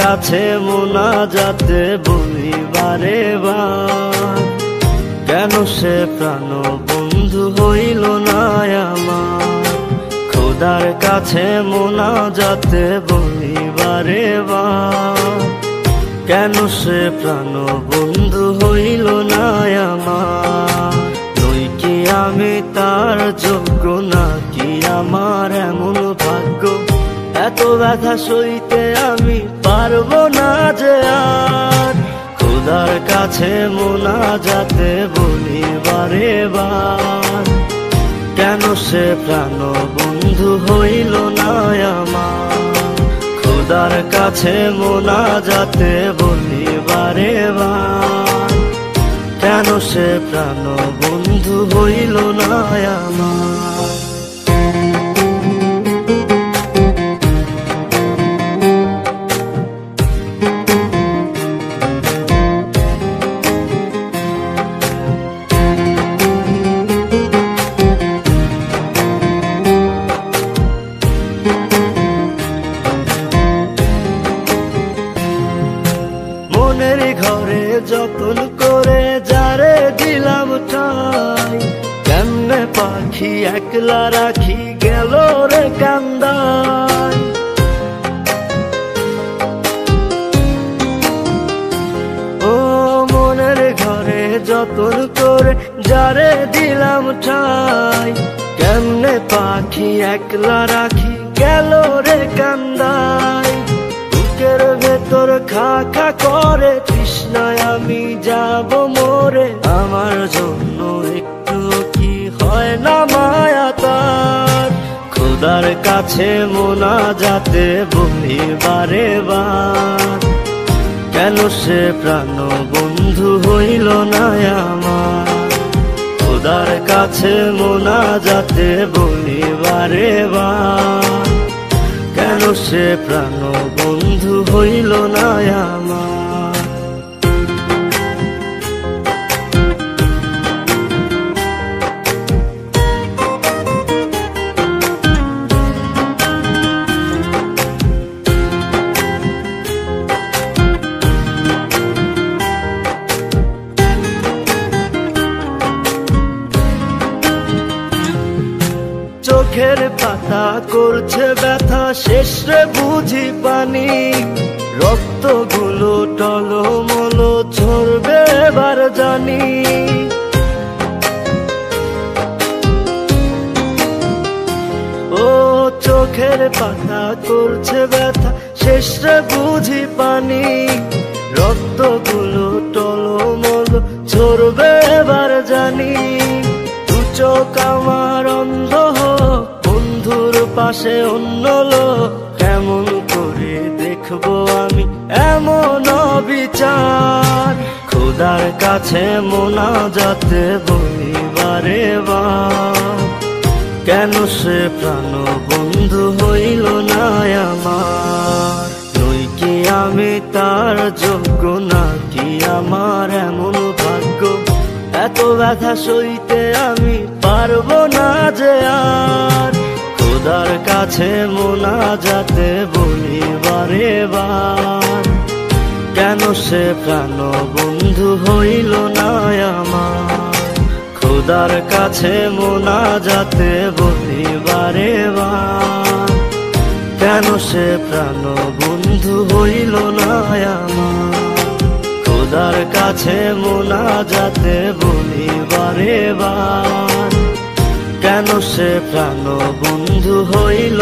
কাছে মোনাজাতে বলি বারে বার, কেন সে প্রাণ বন্ধু হইল না আমার। খোদার কাছে মোনাজাতে বলি বারে বার, কেন সে প্রাণ বন্ধু হইল না আমার। নই কি আমি তার যোগ্য, নাকি আমার এমন ভাগ্য, এত ব্যথা সইতে আমি পারবো না যে আর। খোদার কাছে মোনাজাতে বলি বারে বার, কেন সে প্রাণ বন্ধু হইল না আমার। খোদার কাছে মোনাজাতে বলি বারে বার, কেন সে প্রাণ বন্ধু হইল না আমার। মনের ঘরে যতন করে যারে দিলাম ঠাই, কেমনে পাখি একলা রাখি গেল রে কান্দাই। ও মনের ঘরে যতন করে যারে দিলাম ঠাই, কেমনে পাখি একলা রাখি গেল রে কান্দাই। বুকের ভেতর খা খা করে তৃষ্ণায় আমি যাব মরে, আমার জন্য একটু কি হয় না মায়া তার। খোদার কাছে মোনাজাতে বলি বারে বার, কেন সে প্রাণ বন্ধু হইল না আমার। খোদার কাছে মোনাজাতে বলি বারে বার, কেন সে প্রাণ বন্ধু হইল না আমার। চোখের পাতা করছে ব্যথা, শেষ রে বুঝি পানি। রক্তগুলো টলমল ঝরবে এবার জানি। ও চোখের পাতা করছে ব্যথা, শেষ রে বুঝি পানি। রক্তগুলো টলমল ঝরবে এবার জানি। দু চোখ আমার অন্ধ হোক, বন্ধুর পাশে অন্য লোক, কেমন করে দেখবো আমি এমন অবিচার। খোদার কাছে মোনাজাতে বলি বারে বার, কেন সে প্রাণ বন্ধু হইল না আমার। নই কি আমি তার যোগ্য, নাকি আমার এমন ভাগ্য, এত ব্যথা সইতে আমি পারবো না যে আর। খোদার কাছে মোনাজাতে বলি বারে বার, কেন সে প্রাণ বন্ধু হইল না আমার। খোদার কাছে মোনাজাতে বলি বারে বার, কেন সে প্রাণ বন্ধু হইল না আমার। খোদার কাছে মোনাজাতে বলি বারে বার, কেন সে প্রাণ বন্ধু হইল